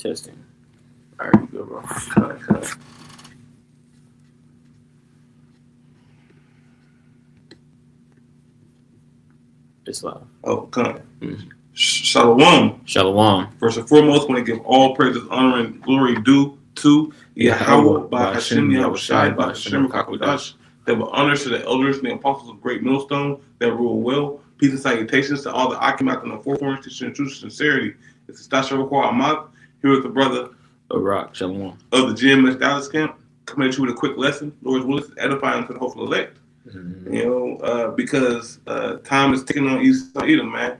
Testing. All right, you go, bro. Cut. It's live. Oh, cut. Mhm. Shalom. Shalom. First and foremost, want to give all praises, honor, and glory due to Yahweh by Hashem Yahushai by Hashem Kakodash. That will honor to the elders and the apostles of Great Millstone that rule well. Peace and salutations to all the Akimat and the forefront teaching true sincerity. It's the Stasha Rakwa Ahmad here with the brother Iraq. Shalom. of the GMS Dallas camp, coming at you with a quick lesson. Lord's will is edifying to the hopeful elect. Mm-hmm. Because time is ticking on Esau Edom, man.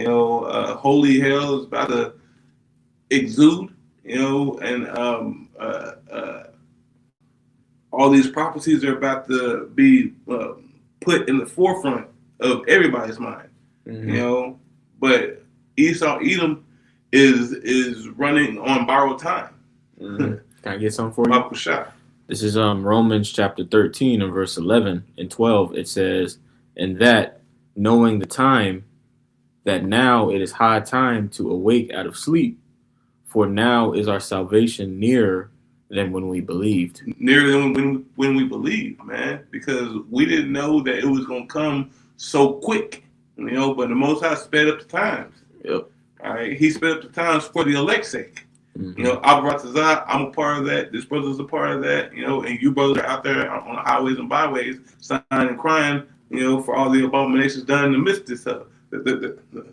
Holy hell is about to exude, and all these prophecies are about to be put in the forefront of everybody's mind, Mm-hmm. But Esau Edom is running on borrowed time. Mm-hmm. Can I get something for you? Michael Shah. This is Romans chapter 13 and verse 11 and 12. It says, "And that, knowing the time, that now it is high time to awake out of sleep, for now is our salvation nearer than when we believed." Nearer than when we believed, man, because we didn't know that it was going to come so quick, but the Most High sped up the times. Yep. All right, He sped up the times for the elect's sake. Mm-hmm. Abratazah, I'm a part of that. This brother's a part of that. And you brothers are out there on the highways and byways, sighing and crying, for all the abominations done in the midst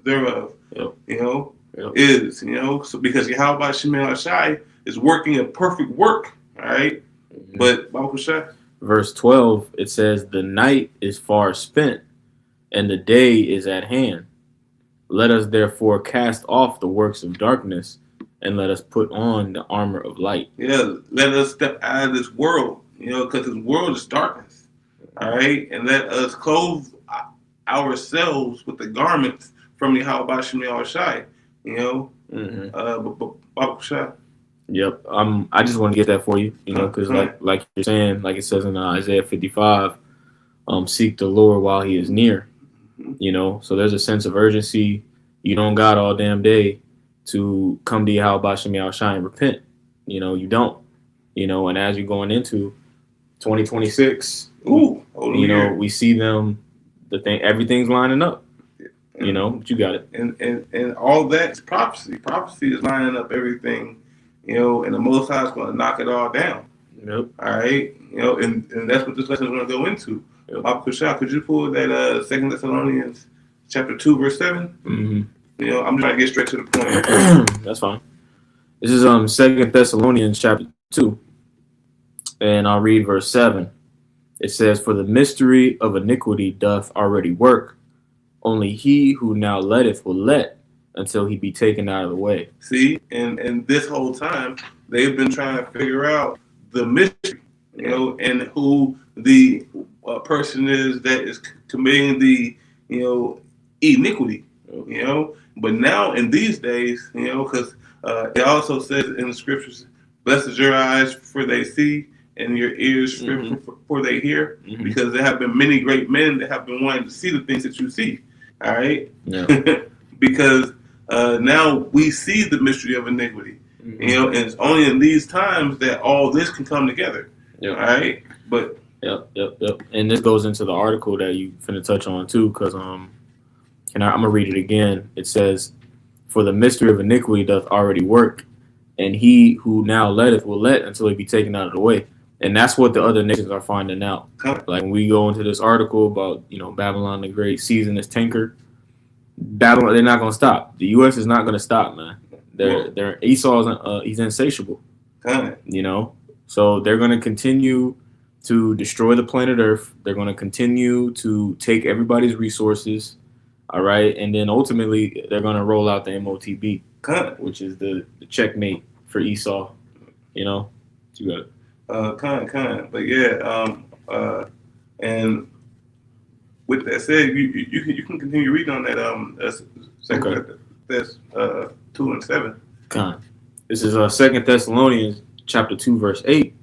thereof. Yep. Yep. So because Yahweh Shemel Shai is working a perfect work, all right? Mm-hmm. But Baruch Shai. Verse 12, it says, "The night is far spent, and the day is at hand. Let us therefore cast off the works of darkness, and let us put on the armor of light." Yeah, let us step out of this world, because this world is darkness, all right? And let us clothe ourselves with the garments from Yahweh Shemel Shai, Mm-hmm. Baruch Shai. Yep. I just want to get that for you, because like you're saying, like it says in Isaiah 55, seek the Lord while he is near, So there's a sense of urgency. You don't got all damn day to come to Yahweh Shem Yahushai and repent. You don't. And as you're going into 2026, we see them. Everything's lining up. But you got it. And all that is prophecy. Prophecy is lining up everything, and the Most High is going to knock it all down. Yep. All right, and that's what this lesson is going to go into. Yep. Bob Kushah, could you pull that 2 Thessalonians chapter 2 verse 7? Mm-hmm. I'm trying to get straight to the point. That's fine. This is 2 Thessalonians chapter 2, and I'll read verse 7. It says, "For the mystery of iniquity doth already work. Only he who now letteth will let until he be taken out of the way." See, and this whole time they've been trying to figure out the mystery, and who the person is that is committing the iniquity, But now in these days, because it also says in the scriptures, "Blessed is your eyes for they see, and your ears for they hear," because there have been many great men that have been wanting to see the things that you see. All right, yeah. Because now we see the mystery of iniquity, and it's only in these times that all this can come together. Yep. All right, but Yep. And this goes into the article that you finna touch on too, because I'm gonna read it again. It says, "For the mystery of iniquity doth already work, and he who now letteth will let until he be taken out of the way." And that's what the other nations are finding out. Like when we go into this article about Babylon the Great seizing this tanker, Babylon, they're not gonna stop. The U.S. is not gonna stop, man. They're Esau's he's insatiable. So they're gonna continue to destroy the planet Earth. They're gonna continue to take everybody's resources. All right, and then ultimately they're gonna roll out the MOTB, which is the checkmate for Esau. You got it. But yeah, and with that said, you can continue reading on that. That's 2 and 7. This is 2 Thessalonians chapter 2 verse 8.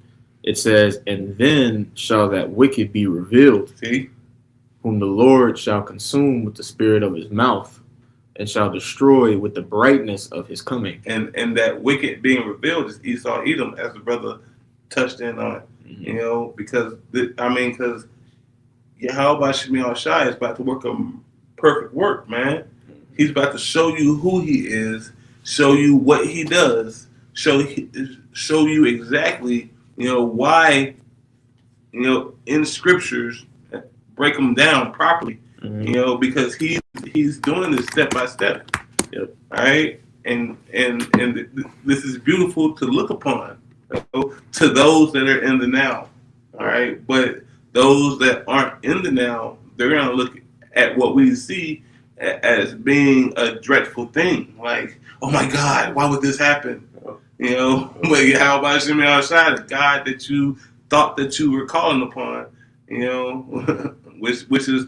It says, "And then shall that wicked be revealed, See, whom the Lord shall consume with the spirit of his mouth, and shall destroy with the brightness of his coming. And that wicked being revealed is Esau Edom, as the brother touched in on. Because because Yahweh Shemi Shai is about to work a perfect work, man. He's about to show you who he is, show you what he does, show you exactly, why, in scriptures, break them down properly, because he's doing this step by step. Yep. All right, and this is beautiful to look upon, to those that are in the now. All right, but those that aren't in the now, they're gonna look at what we see as being a dreadful thing. Like, oh my God, why would this happen? But how about Shemi Al-Shai, the God that you thought that you were calling upon, which is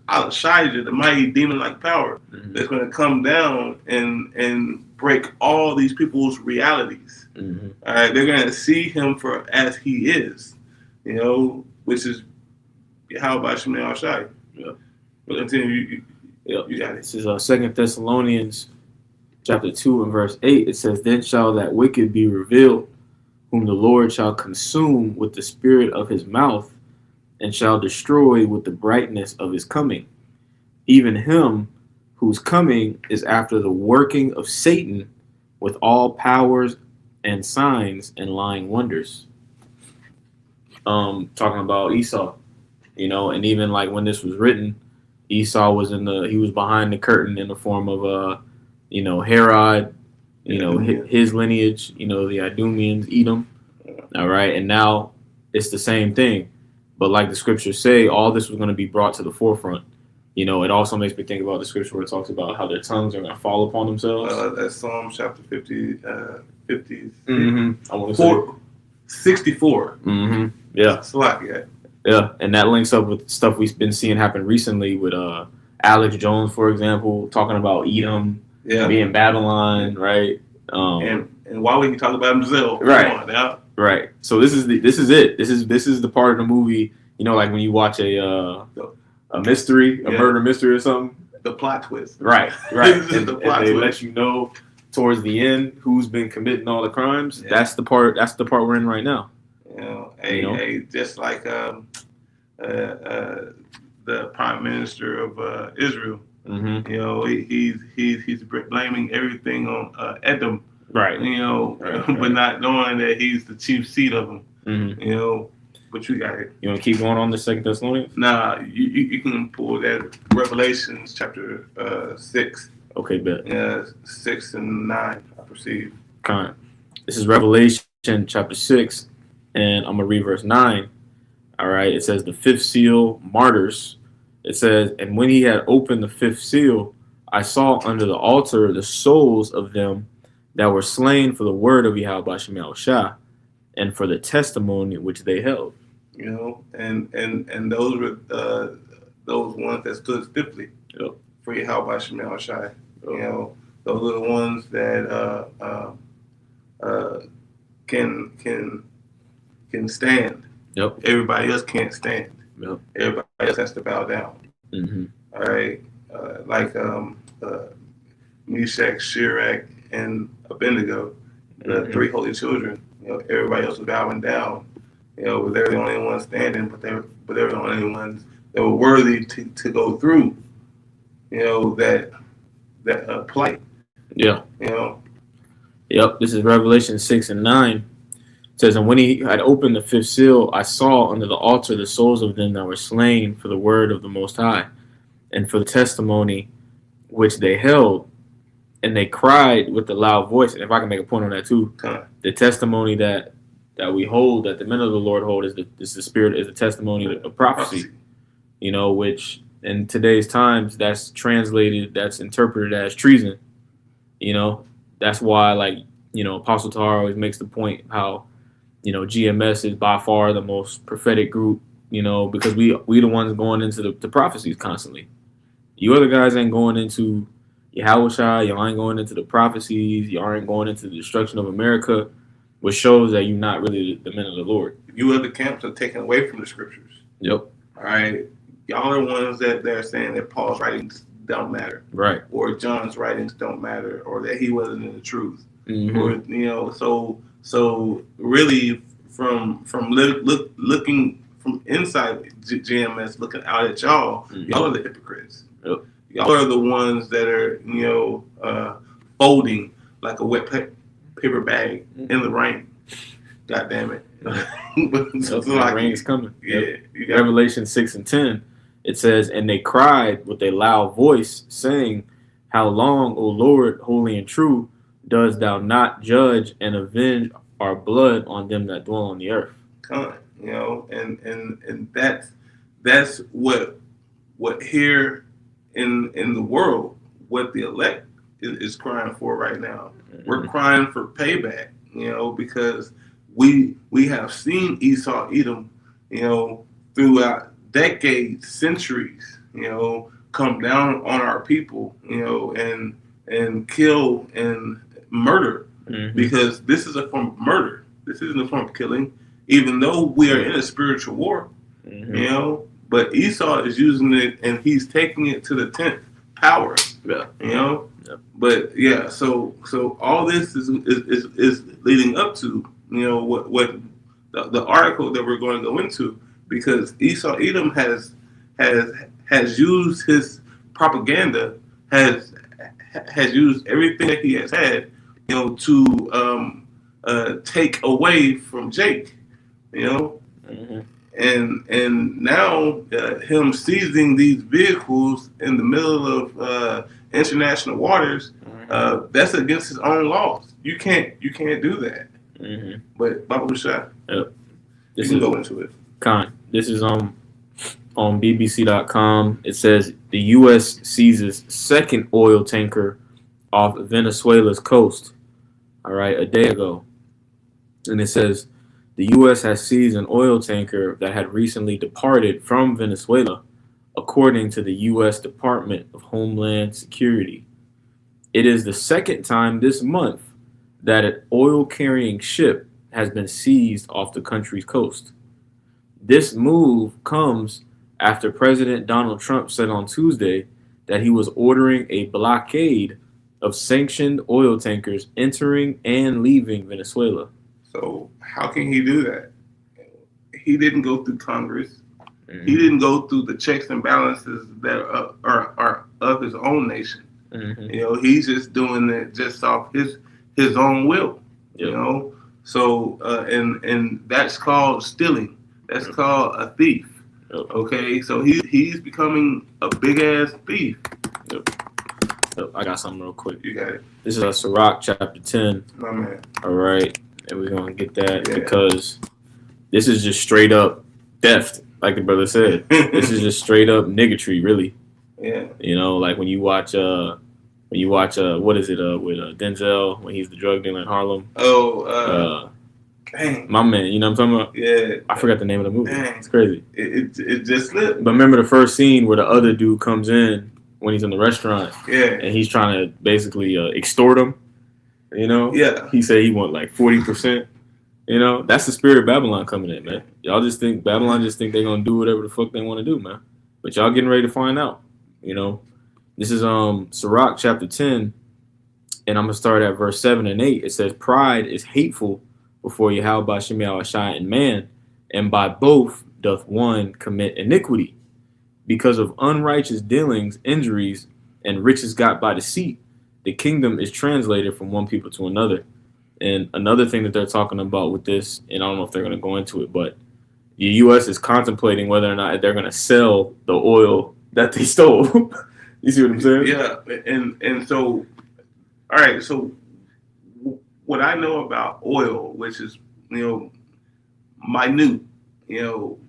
Al-Shai, the mighty demon-like power that's going to come down and break all these people's realities. All right, they're going to see him for as he is, which is how about Shemi Al-Shai. Yeah. But continue. You got it. This is 2 Thessalonians chapter 2 and verse 8. It says, "Then shall that wicked be revealed, whom the Lord shall consume with the spirit of his mouth, and shall destroy with the brightness of his coming, even him whose coming is after the working of Satan with all powers and signs and lying wonders." Talking about Esau, and even like when this was written, Esau was he was behind the curtain in the form of Herod, his lineage, the Idumeans, Edom. All right, and now it's the same thing, but like the scriptures say, all this was going to be brought to the forefront. It also makes me think about the scripture where it talks about how their tongues are going to fall upon themselves. That's Psalm chapter 50, 50 I want to say 64. Yeah. Slack, yeah, and that links up with stuff we've been seeing happen recently with Alex Jones, for example, talking about Edom being Babylon, right? And why would you talk about himself? Right. Come on now. Right. So this is it. This is the part of the movie, like when you watch a mystery, a murder mystery or something. The plot twist. Right. and they let you know towards the end who's been committing all the crimes. Yeah. That's the part we're in right now. Just like the Prime Minister of Israel. He's blaming everything on Edom. Right. But not knowing that he's the chief seed of them. But you got it. You want to keep going on the 2 Thessalonians? Nah, you can pull that Revelations chapter 6. Okay, bet. 6 and 9, I perceive. Kind. This is Revelation chapter 6, and I'm going to read verse 9. All right, it says, the fifth seal, martyrs. It says, and when he had opened the fifth seal, I saw under the altar the souls of them that were slain for the word of Yahweh Shemi Al-Shai, and for the testimony which they held. And those were those ones that stood stiffly for Yahweh Shemi Al-Shai. Those are the ones that can stand. Yep. Everybody else can't stand. Yep. Everybody else has to bow down. All right. Like Meshach, Shadrach, and Abednego, the three holy children. Everybody else was bowing down. But they're the only ones standing. But they were the only ones that were worthy to go through. That plight. Yeah. Yep. This is Revelation 6 and 9. It says, and when he had opened the fifth seal, I saw under the altar the souls of them that were slain for the word of the Most High, and for the testimony which they held, and they cried with a loud voice. And if I can make a point on that too, the testimony that we hold, that the men of the Lord hold, is the spirit, is the testimony of prophecy. Which in today's times, that's interpreted as treason. That's why, Apostle Tahar always makes the point how, GMS is by far the most prophetic group, because we the ones going into the prophecies constantly. You other guys ain't going into Yahushua, y'all ain't going into the prophecies, y'all ain't going into the destruction of America, which shows that you're not really the men of the Lord. You other camps are taken away from the scriptures. Yep. All right. Y'all are ones that they're saying that Paul's writing don't matter, Right. or John's writings don't matter, or that he wasn't in the truth, Mm-hmm. or so really from looking from inside GMS, looking out at y'all, Mm-hmm. y'all are the hypocrites. Yep. Y'all are the ones that are folding like a wet paper bag in the rain. God damn it! So the rain's coming. Yeah. Yep. Revelation 6:10, it says, "And they cried with a loud voice, saying, How long, O Lord, holy and true, dost thou not judge and avenge our blood on them that dwell on the earth?" And that's what here in the world, what the elect is crying for right now. Mm-hmm. We're crying for payback, because we have seen Esau, Edom, throughout decades, centuries, come down on our people, and kill and murder, mm-hmm. because this is a form of murder. This isn't a form of killing, even though we are in a spiritual war, mm-hmm. But Esau is using it, and he's taking it to the 10th power, Yep. But so all this is leading up to what the article that we're going to go into, because Esau Edom has used his propaganda, has used everything that he has had, to take away from Jake, Mm-hmm. and now him seizing these vehicles in the middle of international waters, that's against his own laws. You can't do that. Mm-hmm. But Baba Shah, yep. You can go into it. This is on BBC.com. It says the U.S. seizes second oil tanker off Venezuela's coast. All right, a day ago, and it says the U.S. has seized an oil tanker that had recently departed from Venezuela, according to the U.S. Department of Homeland Security. It is the second time this month that an oil-carrying ship has been seized off the country's coast. This move comes after President Donald Trump said on Tuesday that he was ordering a blockade of sanctioned oil tankers entering and leaving Venezuela. So how can he do that? He didn't go through Congress. Mm-hmm. He didn't go through the checks and balances that are of his own nation. Mm-hmm. He's just doing it just off his own will. Yep. So and that's called stealing. That's called a thief. Yep. Okay, so he's becoming a big ass thief. Yep. I got something real quick. You got it. This is Sirach chapter 10. My man. All right, and we're gonna get that because this is just straight up theft, like the brother said. This is just straight up niggatry, really. Yeah. Like when you watch what is it with Denzel when he's the drug dealer in Harlem. Dang. My man, you know what I'm talking about? Yeah. I forgot the name of the movie. Dang. It's crazy. It just slipped. But remember the first scene where the other dude comes in when he's in the restaurant. Yeah. And he's trying to basically extort him. Yeah. He said he want like 40%. That's the spirit of Babylon coming in, man. Y'all just think Babylon they're gonna do whatever the fuck they want to do, man. But y'all getting ready to find out. This is Sirach chapter 10, and I'm gonna start at verse 7 and 8. It says, "Pride is hateful before Yahweh Bashem Yahushai and man, and by both doth one commit iniquity. Because of unrighteous dealings, injuries, and riches got by deceit, the kingdom is translated from one people to another." And another thing that they're talking about with this, and I don't know if they're going to go into it, but the U.S. is contemplating whether or not they're going to sell the oil that they stole. You see what I'm saying? Yeah, and so, all right. So, what I know about oil, which is minute,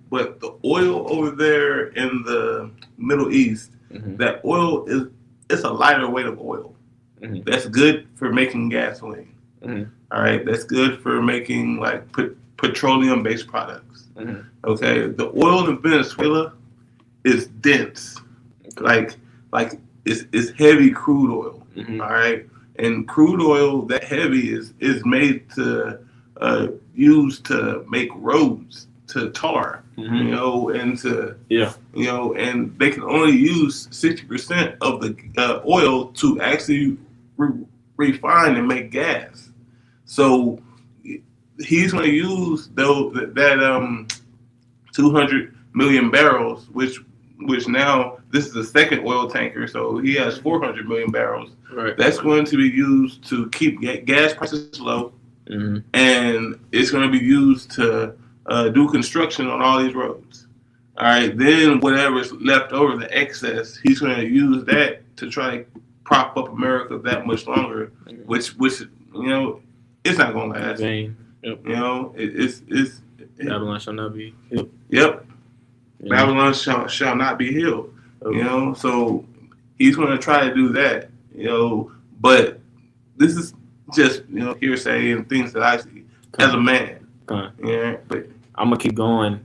but the oil over there in the Middle East, mm-hmm. that oil it's a lighter weight of oil. Mm-hmm. That's good for making gasoline. Mm-hmm. All right, that's good for making like petroleum-based products. Mm-hmm. Okay, the oil in Venezuela is dense, like it's heavy crude oil. Mm-hmm. All right, and crude oil that heavy is made to used to make roads to tar, Mhm. and to Yeah. and they can only use 60% of the oil to actually refine and make gas. So he's going to use that 200 million barrels, which now this is the second oil tanker, so he has 400 million barrels. Right. That's going to be used to keep gas prices low, and it's going to be used to do construction on all these roads. All right, then whatever's left over, the excess, he's going to use that to try to prop up America that much longer, which it's not going to last. Vain. Yep. It's Babylon shall not be healed. Yep. Babylon shall not be healed. Okay. So he's going to try to do that. But this is just hearsay and things that I see as a man. Yeah, but I'm gonna keep going.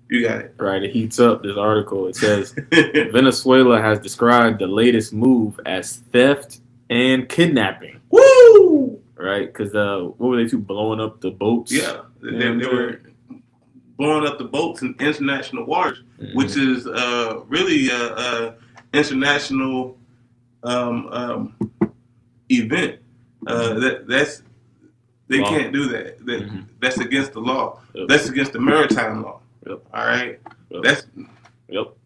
You got it. Right, it heats up. This article, it says Venezuela has described the latest move as theft and kidnapping. Woo! Right, because what were they two blowing up the boats? Yeah, they were blowing up the boats in international waters, which is really international event. That's they can't do that. That's against the law. Yep. That's against the maritime law. Yep. All right. Yep.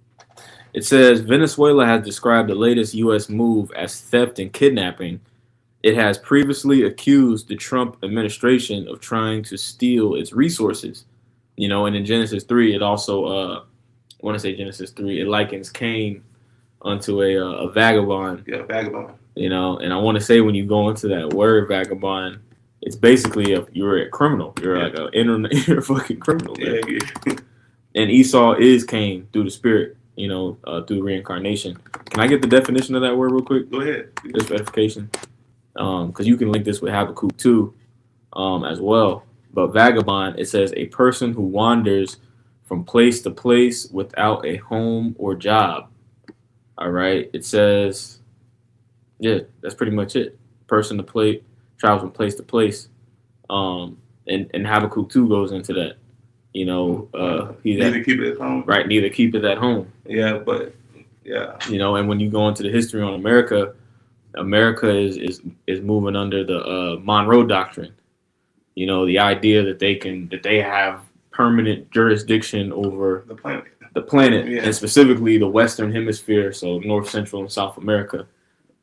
It says Venezuela has described the latest U.S. move as theft and kidnapping. It has previously accused the Trump administration of trying to steal its resources. And in Genesis 3, it also, I want to say Genesis 3, it likens Cain unto a vagabond. Yeah, vagabond. And I want to say when you go into that word vagabond, it's basically you're a criminal. You're like you're a fucking criminal. Man. Yeah. And Esau is Cain through the spirit, through reincarnation. Can I get the definition of that word real quick? Go ahead. Just verification. Because you can link this with Habakkuk 2 as well. But vagabond, it says a person who wanders from place to place without a home or job. All right. It says, that's pretty much it. Person to place, travels from place to place. And Habakkuk 2 goes into that. Neither keep it at home. Right, neither keep it at home. Yeah, but yeah. And when you go into the history on America is moving under the Monroe Doctrine. The idea that they have permanent jurisdiction over the planet, yeah. And specifically the Western Hemisphere, so North, Central, and South America.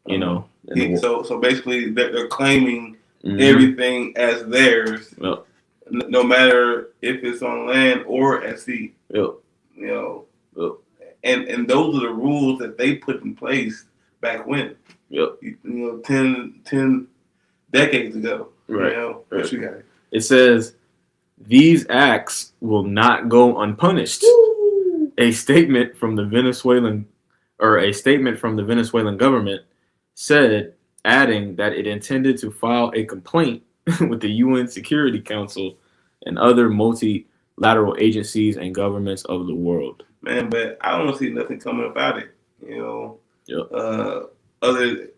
So basically, they're claiming everything as theirs. Yep. No matter if it's on land or at sea. Yep. Yep. And those are the rules that they put in place back when. Yep. 10 decades ago. Right. But you got it. It says these acts will not go unpunished. Woo! A statement from the Venezuelan government said, adding that it intended to file a complaint with the UN Security Council and other multilateral agencies and governments of the world. Man, but I don't see nothing coming about it. Yep. Other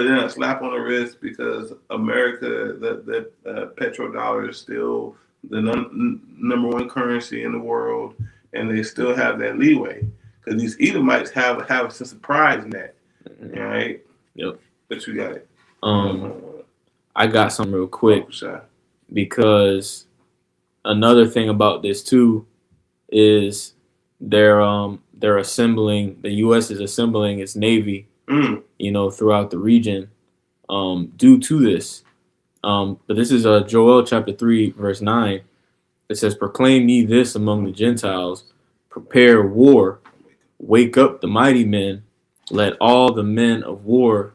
than a slap on the wrist, because America, the petrodollar is still the number one currency in the world, and they still have that leeway. Because these Edomites have a sense of pride in that. All right? Yep. But you got it. I got some real quick because another thing about this too is they're assembling. The U.S. is assembling its navy, throughout the region, due to this. But this is Joel chapter 3 verse 9. It says, "Proclaim ye this among the Gentiles: prepare war, wake up the mighty men, let all the men of war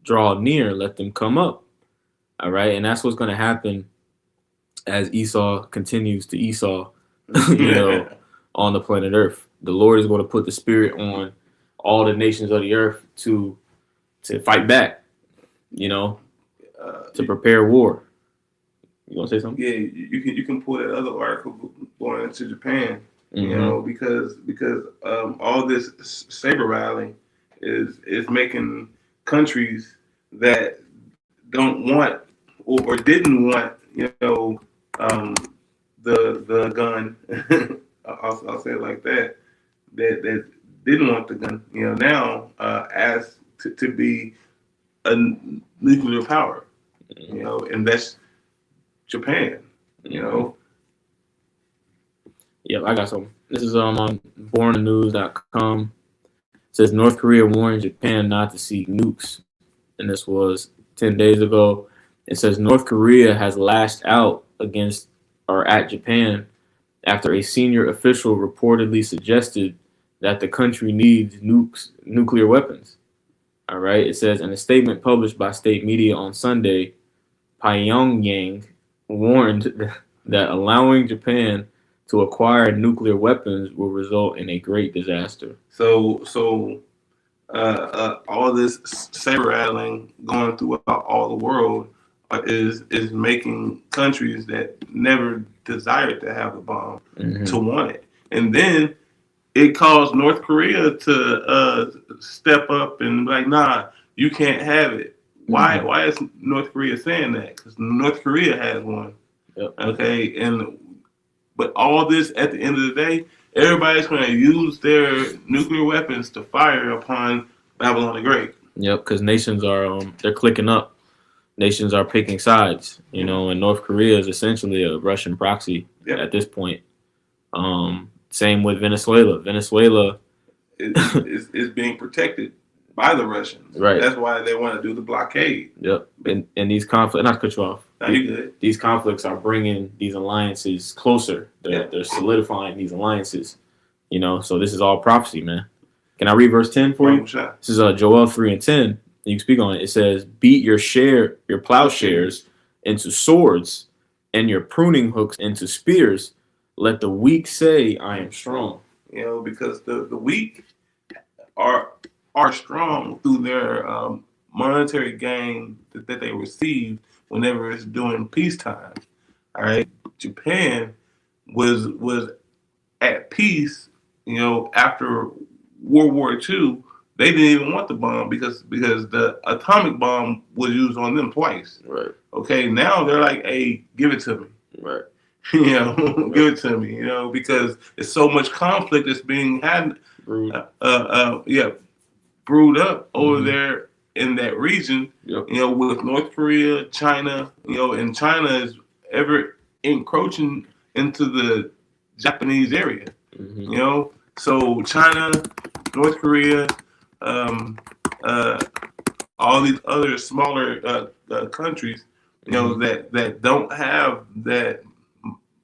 draw near, let them come up." All right, and that's what's going to happen as Esau continues to Esau, on the planet Earth. The Lord is going to put the spirit on all the nations of the earth to fight back, to prepare war. You want to say something? Yeah, you can pull that other article going into Japan, because all this saber rattling is making countries that don't want or didn't want the gun. I'll say it like that. That didn't want the gun. Now asked to be a nuclear power. And that's Japan. You know. Yep, I got some. This is on bornthenews.com. It says North Korea warns Japan not to seek nukes, and this was 10 days ago. It says North Korea has lashed out against or at Japan after a senior official reportedly suggested that the country needs nuclear weapons. All right. It says in a statement published by state media on Sunday, Pyongyang warned that allowing Japan to acquire nuclear weapons will result in a great disaster. So all this saber rattling going throughout all the world is making countries that never desired to have a bomb to want it, and then it caused North Korea to step up and be like, nah, you can't have it. Why? Why is North Korea saying that? Because North Korea has one. Yep. Okay, but all this at the end of the day, everybody's going to use their nuclear weapons to fire upon Babylon the Great. Yep, because nations are they're clicking up. Nations are picking sides, and North Korea is essentially a Russian proxy at this point. Same with Venezuela. Venezuela is being protected by the Russians. Right. That's why they want to do the blockade. Yep. And these conflicts, not to cut you off. No, you good. These conflicts are bringing these alliances closer. They're solidifying these alliances. So this is all prophecy, man. Can I read verse 10 for you? Sure. This is Joel 3:10. You can speak on it. It says, beat your plowshares into swords and your pruning hooks into spears. Let the weak say, I am strong. Because the weak are strong through their monetary gain that they receive whenever it's during peacetime. All right, Japan was at peace. After World War II, they didn't even want the bomb because the atomic bomb was used on them twice. Right. Okay, now they're like, hey, give it to me. Right. Give it to me. Because it's so much conflict that's being had. Brewed up over there in that region. Yep. With North Korea, China. And China is ever encroaching into the Japanese area. So China, North Korea, all these other smaller countries, that don't have that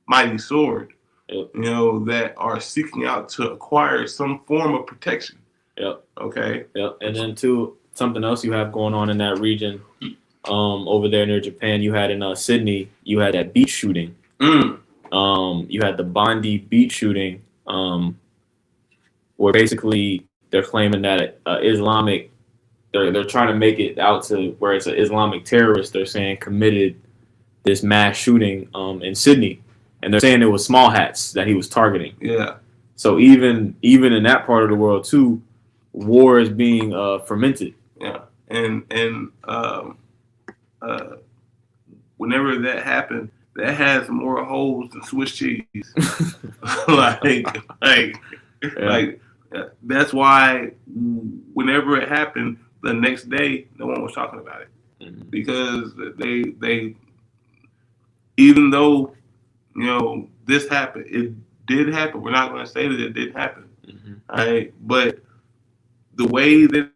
mighty sword, that are seeking out to acquire some form of protection. Yep. Okay. Yep. And then too, something else you have going on in that region, over there near Japan, you had in Sydney, you had that beach shooting. You had the Bondi beach shooting, where basically they're claiming that Islamic, they're trying to make it out to where it's an Islamic terrorist. They're saying committed this mass shooting in Sydney, and they're saying it was small hats that he was targeting. Yeah. So even in that part of the world too, war is being fermented. Yeah, and whenever that happened, that has more holes than Swiss cheese. That's why whenever it happened, the next day no one was talking about it, because they even though this happened, it did happen. We're not going to say that it didn't happen, all right? But the way that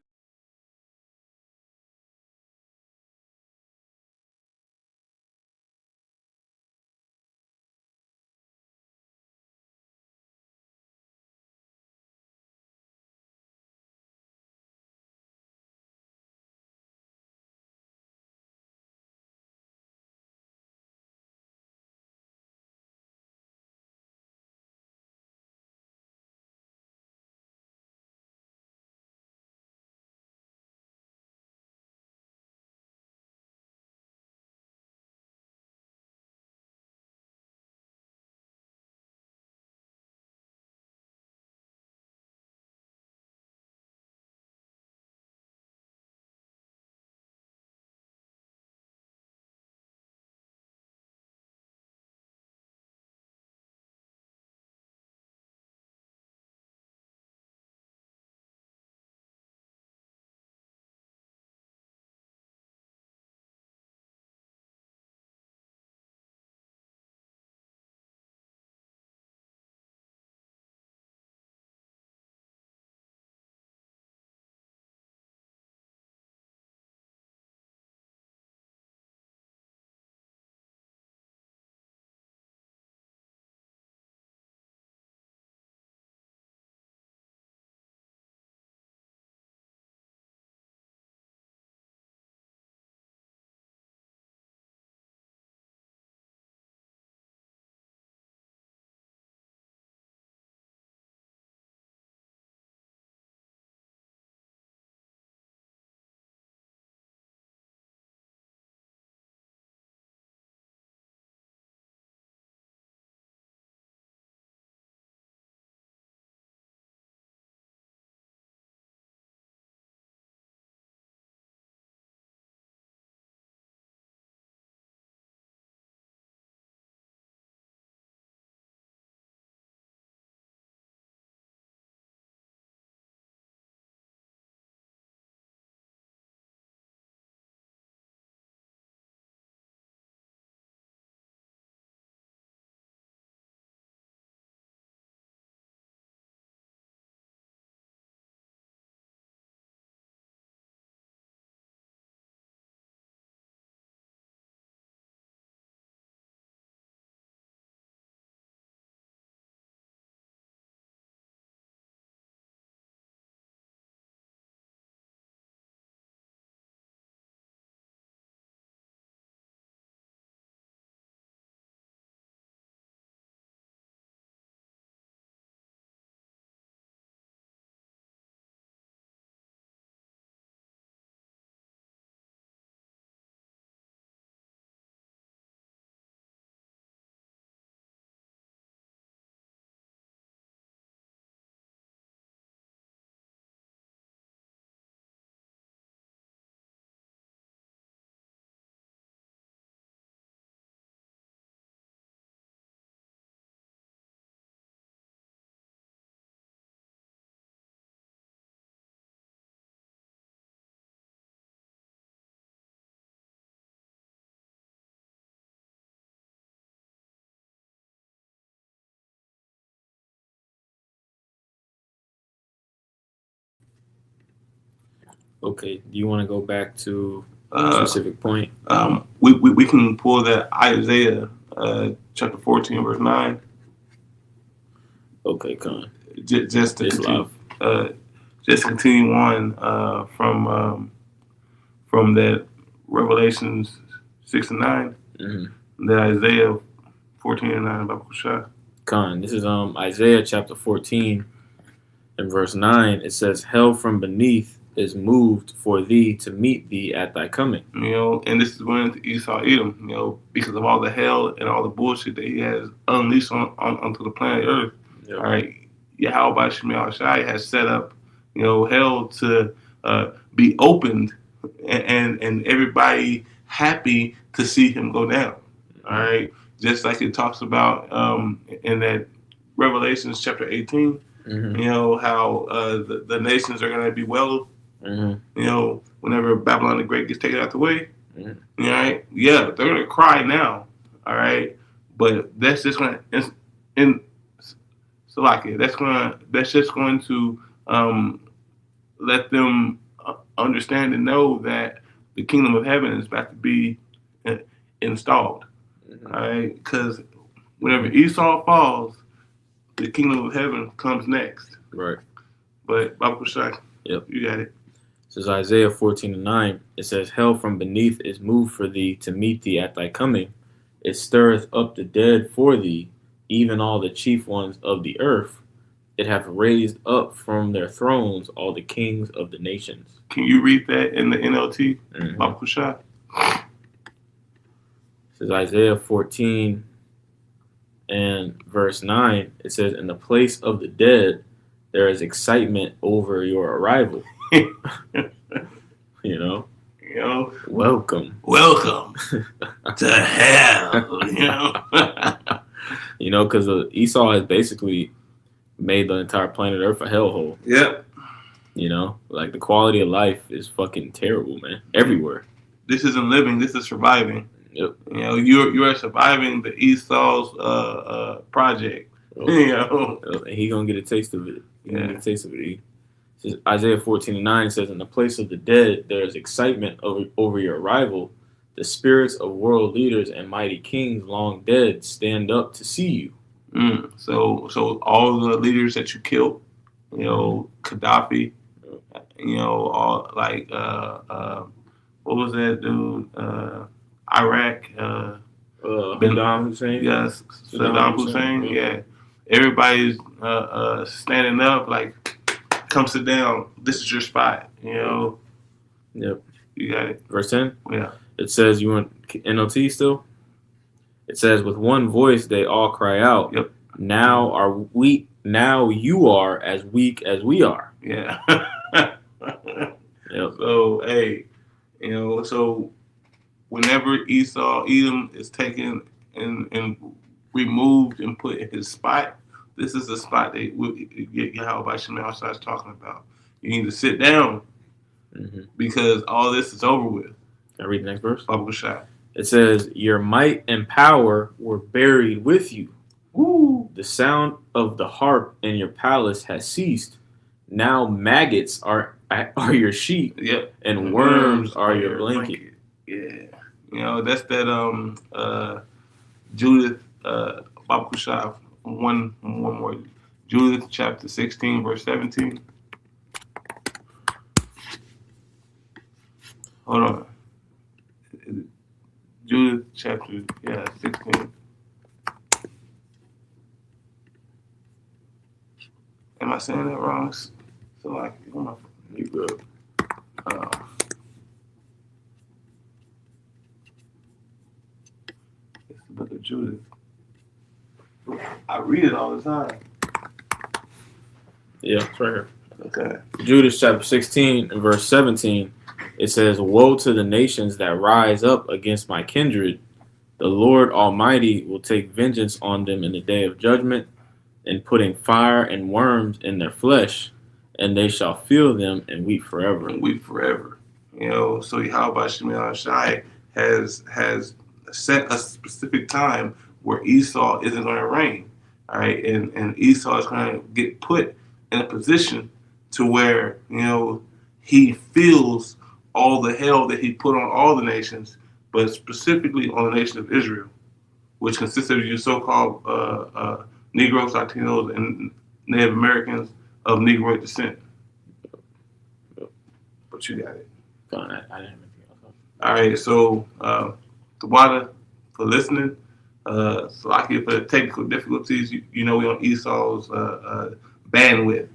Okay. Do you want to go back to a Uh, specific point? we can pull that Isaiah chapter 14 verse 9 Okay, Con. just to It's continue live. just continue on from that Revelations 6 and 9, that Isaiah 14 and 9 about Kushah. Con. This is Isaiah chapter 14 and verse 9. It says, "Hell from beneath is moved for thee to meet thee at thy coming." And this is going to Esau Edom, because of all the hell and all the bullshit that he has unleashed onto the planet Earth. Yep. All right, Yahweh Shemel Shai has set up, hell to be opened, and everybody happy to see him go down. All right, just like it talks about in that Revelations chapter 18. How the nations are going to be well. Whenever Babylon the Great gets taken out the way. All right, yeah, they're going to cry now. All right, but that's just going to in Salakia. That's just going to let them understand and know that the kingdom of heaven is about to be installed. All right, because whenever Esau falls, the kingdom of heaven comes next. Right. But Baba Kushai, Yep. You got it. This is Isaiah 14 and 9. It says, "Hell from beneath is moved for thee to meet thee at thy coming. It stirreth up the dead for thee, even all the chief ones of the earth. It hath raised up from their thrones all the kings of the nations." Can you read that in the NLT, Baba Kushai? This is Isaiah 14 and verse 9. It says, "In the place of the dead, there is excitement over your arrival." Welcome to hell. Because Esau has basically made the entire planet Earth a hellhole. Yep. Like the quality of life is fucking terrible, man. Everywhere. This isn't living. This is surviving. Yep. You are surviving the Esau's project. And he gonna get a taste of it. Isaiah 14 and 9 says, "In the place of the dead, there is excitement over your arrival. The spirits of world leaders and mighty kings long dead stand up to see you." So all the leaders that you killed, Gaddafi, all like what was that dude? Iraq, Saddam Hussein. Yes, Saddam Hussein. Yeah, everybody's standing up like, "Come sit down. This is your spot." Yep. You got it. Verse 10. Yeah. It says, you want NLT still? It says, "With one voice they all cry out." Yep. Now you are as weak as we are. Yeah. Yep. So hey, so whenever Esau Edom is taken and removed and put in his spot, this is the spot that Yahweh Shemel starts talking about. You need to sit down because all this is over with. Can I read the next verse? Baba Shah. It says, "Your might and power were buried with you. Woo. The sound of the harp in your palace has ceased. Now maggots are your sheep, Yep. and worms are your blanket." Yeah. That's that Judith Baba Kushah, one more. Judith chapter 16 verse 17. Hold on. Judith chapter 16. Am I saying that wrong? So like, You good? It's the book of Judith. I read it all the time. Yeah, it's right here. Okay. Judith chapter 16 and verse 17. It says, "Woe to the nations that rise up against my kindred. The Lord Almighty will take vengeance on them in the day of judgment, and putting fire and worms in their flesh, and they shall feel them and weep forever." And weep forever. So Yahweh Shemel Shai has set a specific time where Esau isn't going to reign. All right, and Esau is going to get put in a position to where he feels all the hell that he put on all the nations, but specifically on the nation of Israel, which consists of you so-called Negroes, Latinos, and Native Americans of Negroid descent. But you got it. I didn't have anything else. All right, so Tawada for listening. Salakia for the technical difficulties. You know we on Esau's bandwidth.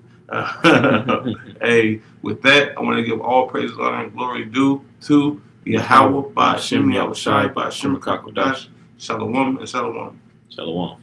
Hey, with that, I want to give all praises, honor, and glory due to Yahweh, by Hashem, Yahushai, by Hashem, Kakodash, Shalom, and Shalom. Shalom.